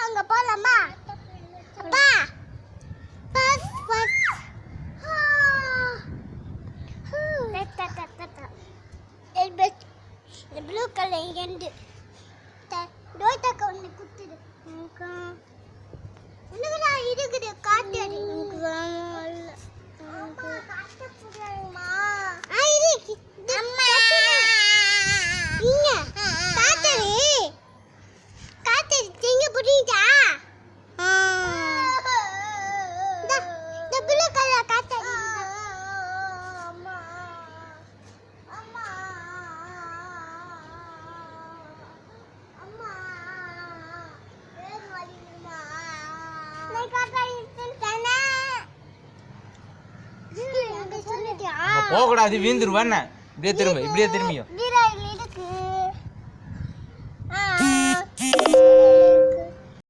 அங்க போலாமா அப்பா பஸ் பஸ் எல்பெட் ப்ளூ கலர் எண்டு டோட்டா ஒன்று குத்துது என்னடா இருக்குது காட்டு அடி அம்மா காட்டு புடியாமா இருக்கு அம்மா இங்க காட்டு திங்க புடிடா த ப்ளூ கலர் காட்டு அம்மா அம்மா அம்மா ஏன் வலிக்குமா நான் காட்டு இன்டர்னே போகக்கூடாது வீந்துருவானே இப்படியே திரும்பியும்